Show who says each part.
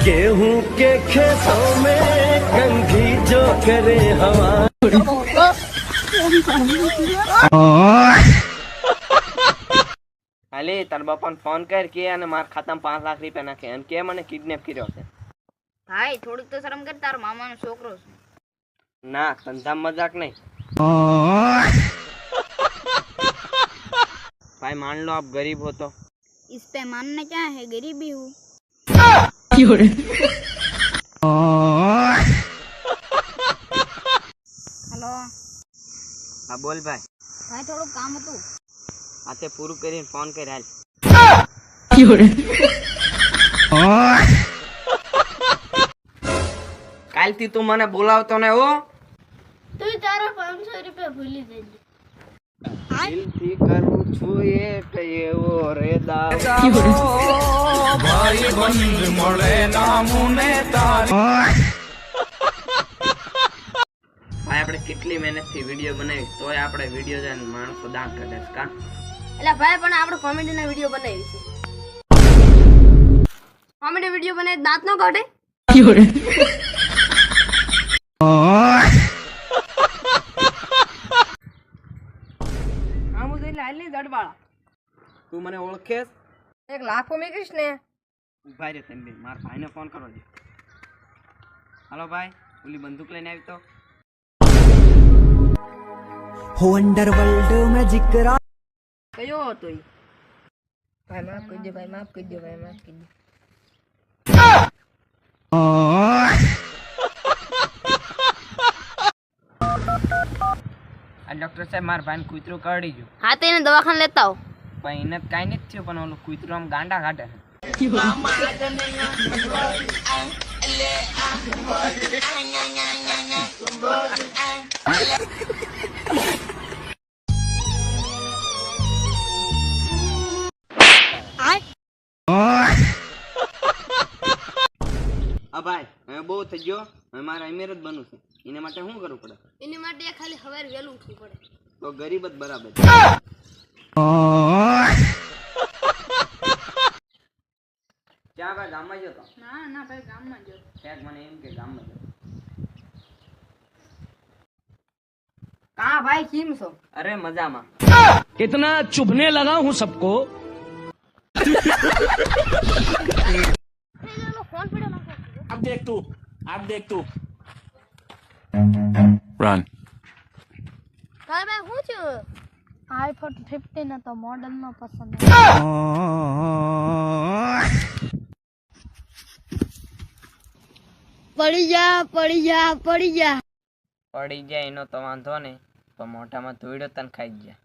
Speaker 1: गेहूं के खेतों में कंघी जो करे हवा
Speaker 2: હાલે તાર બાપાને ફોન કર કે અને મારા ખાતામાં 5 લાખ રૂપિયા નાખે અને કે મને કિડનેપ કર્યો છે.
Speaker 3: ભાઈ થોડીક તો શરમ કર, તારો મામાનો છોકરો છે.
Speaker 2: ના ધંધા મજાક નહીં भाई मान लो आप गरीब हो तो
Speaker 3: इस पे मानना क्या है, गरीबी हूँ. हेलो
Speaker 2: हाँ बोल भाई.
Speaker 3: भाई थोड़ा काम હતું.
Speaker 2: आते पूરું કરીને ફોન કર હાલ. કાલથી તું મને બોલાવતો ને હો.
Speaker 3: તું તારો 500 રૂપિયા ભૂલી જજે.
Speaker 2: દિલથી કરું છું એક એવો રેદા
Speaker 1: भाई बंद मळे नामुने तार
Speaker 2: ભાઈ આપણે કેટલી મહેનતથી વિડિયો બનાવી તોય આપણે વિડિયો જોઈને માણસો દાંત કાઢે છે કા.
Speaker 3: એટલે ભાઈ પણ આપણે કોમેડીના વિડિયો બનાવી છે. કોમેડી વિડિયો બનાવી દાંત નો કાઢે. આમ જોઈને આલી દડવાળા.
Speaker 2: તું મને ઓળખેસ?
Speaker 3: એક લાખો મેકીશ ને.
Speaker 2: ઉભા રે તમે મારા ભાઈને ફોન કરો દે. હાલો ભાઈ ઓલી બંદૂક લઈને આવી તો.
Speaker 4: हो अंडरवर्ल्ड में जिक्र
Speaker 3: કયો હતો ઈ? ભાઈ માફ કરી દો, ભાઈ માફ કરી દો, ભાઈ માફ કરી દો.
Speaker 2: આ ડોક્ટર સાહેબ મારા ભાઈને કૂતરું કરડી ગયું.
Speaker 3: હા તો એને દવાખાને લેતા આવો.
Speaker 2: પણ એને કાંઈ નથી થયું પણ ઓલું કૂતરું આમ ગાંડા કાઢે છે. હા ભાઈ હવે બહુ થઈ ગયો, હવે મારે અમીર જ બનવું છે. એના માટે શું કરવું પડે?
Speaker 3: એની માટે ખાલી સવારે વહેલું ઉઠવું પડે.
Speaker 2: તો ગરીબ જ બરાબર છે. ક્યાં ભાઈ ગામમાં જતો?
Speaker 3: ના ના ભાઈ ગામમાં જો.
Speaker 2: ક્યાંક મને એમ કે ગામમાં જતો.
Speaker 3: કા ભાઈ કેમ છો?
Speaker 2: અરે મજામાં.
Speaker 1: इतना चुभने लगा हूँ सबको
Speaker 3: ફોન પડ્યો નાખો.
Speaker 1: अब देख तू
Speaker 5: Run.
Speaker 3: ભાઈ ભાઈ શું છે? આઈફોન 15 તો મોડલ નો પસંદ. પડી જા
Speaker 2: પડી જાય એનો તો વાંધો નહીં, પણ મોઢામાં ધોઈડો તને ખાઈ જ જાય.